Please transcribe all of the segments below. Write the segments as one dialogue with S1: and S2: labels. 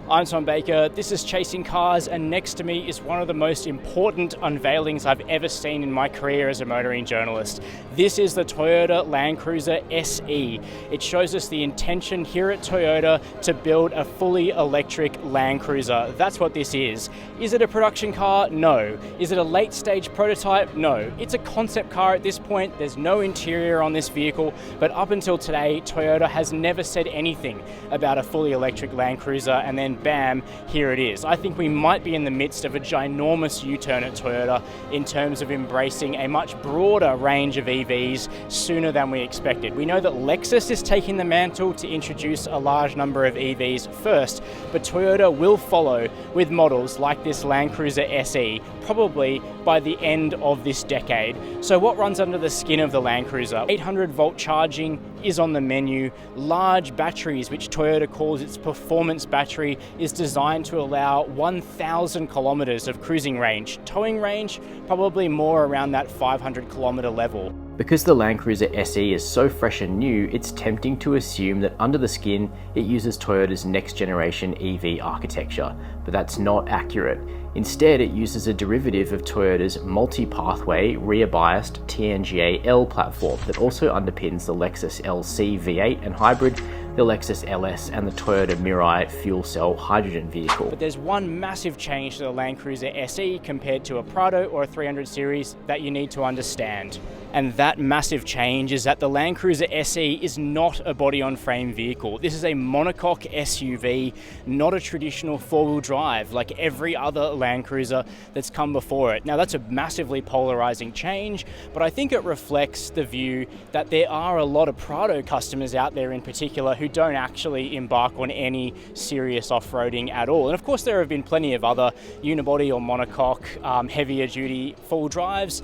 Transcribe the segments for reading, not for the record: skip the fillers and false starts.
S1: I'm Tom Baker, this is Chasing Cars, and next to me is one of the most important unveilings I've ever seen in my career as a motoring journalist. This is the Toyota Land Cruiser SE. It shows us the intention here at Toyota to build a fully electric Land Cruiser. That's what this is. Is it a production car? No. Is it a late stage prototype? No. It's a concept car at this point. There's no interior on this vehicle, but up until today, Toyota has never said anything about a fully electric Land Cruiser, and then bam, here it is. I think we might be in the midst of a ginormous U-turn at Toyota in terms of embracing a much broader range of EVs sooner than we expected. We know that Lexus is taking the mantle to introduce a large number of EVs first, but Toyota will follow with models like this Land Cruiser SE, probably by the end of this decade. So what runs under the skin of the Land Cruiser? 800 volt charging is on the menu. Large batteries, which Toyota calls its performance battery, is designed to allow 1,000 kilometers of cruising range. Towing range, probably more around that 500 kilometer level.
S2: Because the Land Cruiser SE is so fresh and new, it's tempting to assume that under the skin, it uses Toyota's next generation EV architecture, but that's not accurate. Instead, it uses a derivative of Toyota's multi-pathway rear-biased TNGA-L platform that also underpins the Lexus LC V8 and hybrid, the Lexus LS and the Toyota Mirai fuel cell hydrogen vehicle.
S1: But there's one massive change to the Land Cruiser SE compared to a Prado or a 300 series that you need to understand. And that massive change is that the Land Cruiser SE is not a body-on-frame vehicle. This is a monocoque SUV, not a traditional four-wheel drive like every other Land Cruiser that's come before it. Now that's a massively polarizing change, but I think it reflects the view that there are a lot of Prado customers out there in particular who don't actually embark on any serious off-roading at all. And of course there have been plenty of other unibody or monocoque heavier duty full drives,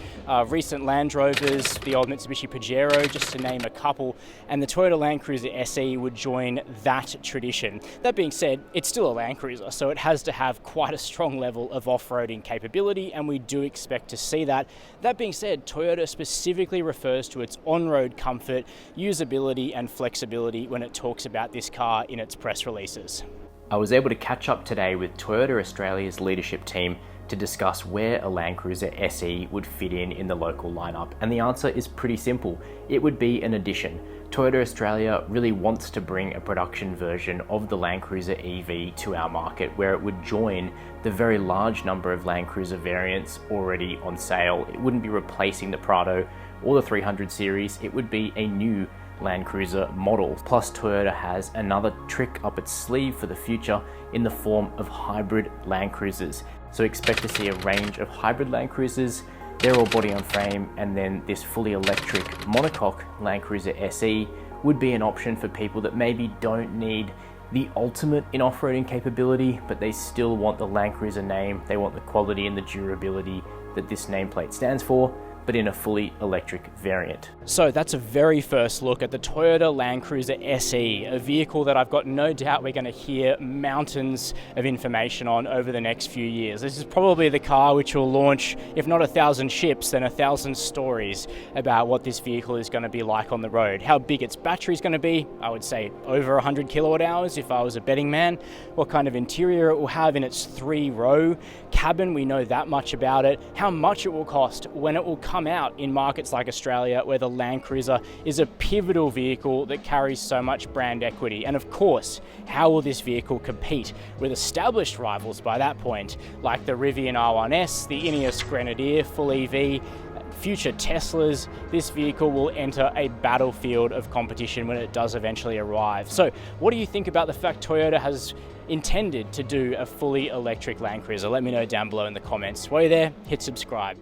S1: recent Land Rovers, the old Mitsubishi Pajero, just to name a couple, and the Toyota Land Cruiser SE would join that tradition. That being said, it's still a Land Cruiser, so it has to have quite a strong level of off-roading capability, and we do expect to see that. That being said, Toyota specifically refers to its on-road comfort, usability and flexibility when it talks about this car in its press releases.
S2: I was able to catch up today with Toyota Australia's leadership team to discuss where a Land Cruiser SE would fit in the local lineup, and the answer is pretty simple. It would be an addition. Toyota Australia really wants to bring a production version of the Land Cruiser EV to our market, where it would join the very large number of Land Cruiser variants already on sale. It wouldn't be replacing the Prado or the 300 series, it would be a new Land Cruiser model. Plus, Toyota has another trick up its sleeve for the future in the form of hybrid Land Cruisers. So expect to see a range of hybrid Land Cruisers. They're all body on frame, and then this fully electric monocoque Land Cruiser SE would be an option for people that maybe don't need the ultimate in off-roading capability, but they still want the Land Cruiser name. They want the quality and the durability that this nameplate stands for, but in a fully electric variant.
S1: So that's a very first look at the Toyota Land Cruiser SE, a vehicle that I've got no doubt we're going to hear mountains of information on over the next few years. This is probably the car which will launch, if not 1,000 ships, then 1,000 stories about what this vehicle is going to be like on the road. How big its battery is going to be, I would say over 100 kilowatt hours if I was a betting man. What kind of interior it will have in its 3-row cabin, we know that much about it. How much it will cost when it will come out in markets like Australia, where the Land Cruiser is a pivotal vehicle that carries so much brand equity. And of course, how will this vehicle compete with established rivals by that point, like the Rivian R1S, the Ineos Grenadier full EV, future Teslas? This vehicle will enter a battlefield of competition when it does eventually arrive. So what do you think about the fact Toyota has intended to do a fully electric Land Cruiser? Let me know down below in the comments. While you're there, hit subscribe.